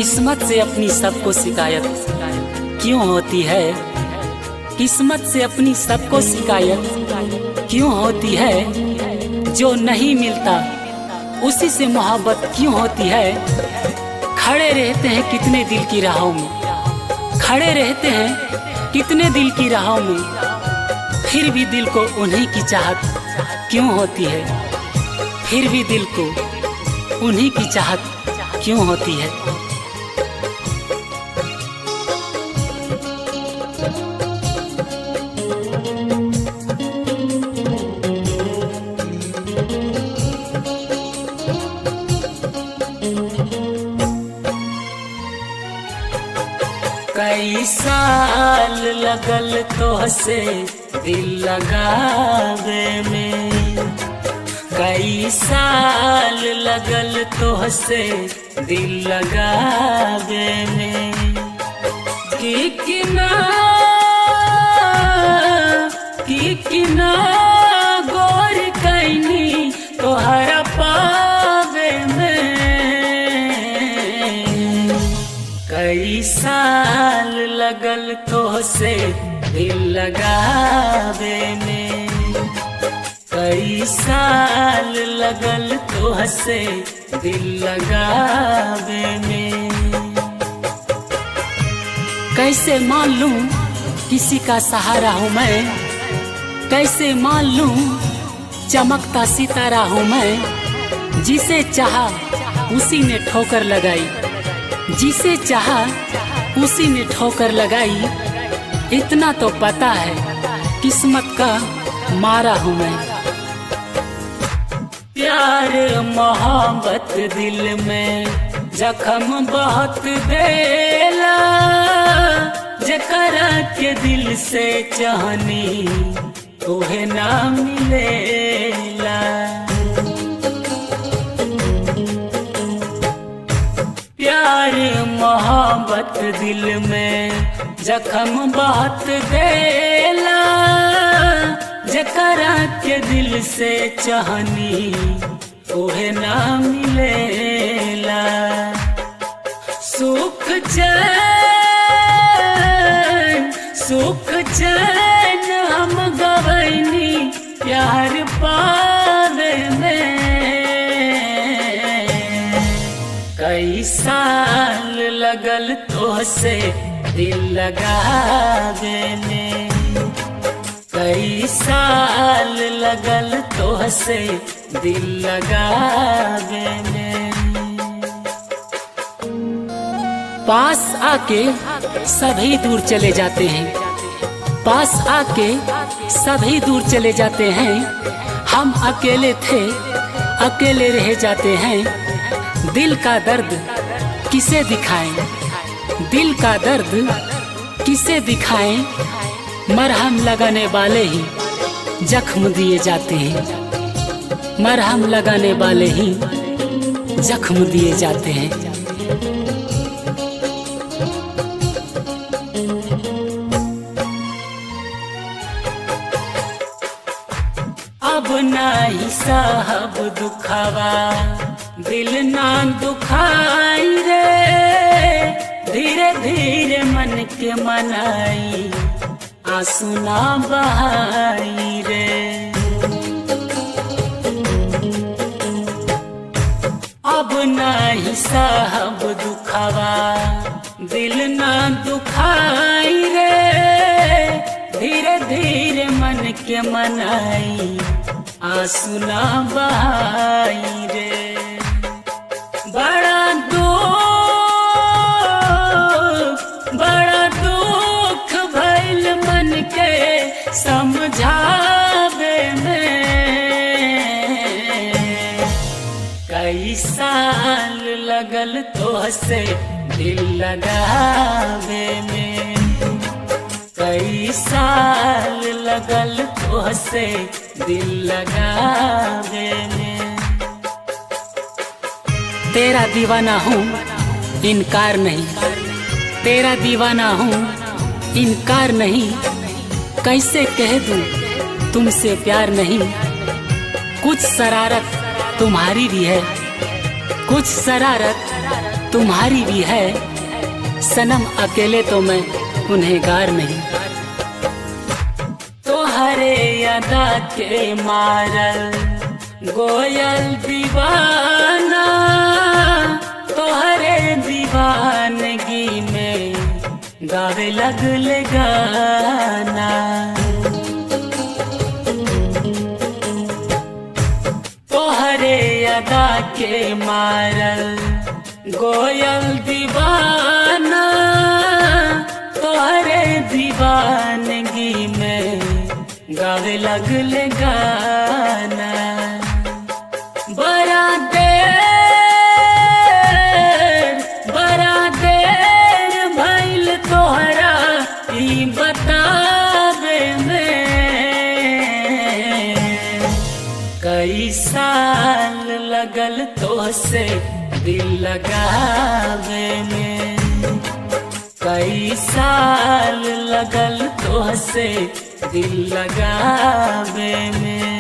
किस्मत से अपनी सबको शिकायत क्यों होती है? किस्मत से अपनी सबको शिकायत क्यों होती है? जो नहीं मिलता उसी से मोहब्बत क्यों होती है? खड़े रहते हैं कितने दिल की राहों में, खड़े रहते हैं कितने दिल की राहों में, फिर भी दिल को उन्हीं की चाहत क्यों होती है? फिर भी दिल को उन्हीं की चाहत क्यों होती है? कई साल लगल तोहसे दिल लगावे में, कई साल लगल तोहसे दिल लगावे में, कि ना गोर कैनी तोहरा पावे में। कई साल लगल तोहसे दिल लगावे में, कई साल लगल तोहसे दिल लगावे में। कैसे मान लूं किसी का सहारा हूँ मैं, कैसे मान लूं चमकता सितारा हूँ मैं। जिसे चाहा उसी ने ठोकर लगाई, जिसे चाहा उसी ने ठोकर लगाई। इतना तो पता है किस्मत का मारा हूँ मैं। प्यार मोहब्बत दिल में जख्म बहुत देला, जकरा के दिल से चाहनी तोहे ना मिलेला। प्यार मोहब्बत दिल में जख्म बहुत देला, जकरा के दिल से चाहनी तोहे ना मिलेला। सुख चैन हम गवैनी प्यार पावे में। कई साल लगल तोहसे दिल लगावे में, कई साल लगल तोहसे दिल लगावे में। पास आके सभी दूर चले जाते हैं, पास आके सभी दूर चले जाते हैं। हम अकेले थे अकेले रह जाते हैं। दिल का दर्द किसे दिखाएं, दिल का दर्द किसे दिखाएं। मरहम लगाने वाले ही जख्म दिए जाते हैं, मरहम लगाने वाले ही जख्म दिए जाते हैं। अब नहीं साहब दुखावा दिल ना दुखाई रे, धीरे धीरे मन के मनाई आंसू ना बहाई रे। अब नहीं साहब दुखावा दिल ना दुखाई रे, धीरे धीरे मन के मनाई आंसू ना बहाई रे। बड़ा दुख भइल मन के समझावे में। कई साल लगल तोहसे दिल लगावे में, कई साल लगल तोहसे दिल लगावे में। तेरा दीवाना हूँ इनकार नहीं, तेरा दीवाना हूँ इनकार नहीं। कैसे कह दूँ तुमसे प्यार नहीं। कुछ शरारत तुम्हारी भी है, कुछ शरारत तुम्हारी भी है सनम, अकेले तो मैं गुनहगार नहीं। तोहरे अदा के मारल गोयल दीवाना, तोहरे दीवानगी में गावे लगले गाना। तोहरे अदा के मारल गोयल दीवाना, तोहरे दीवानगी में गावे लगले गाना। बड़ा देर भइल तोहरा ई बतावे में, कई साल लगल तोहसे दिल लगावे में, कई साल लगल तोहसे दिल लगावे में।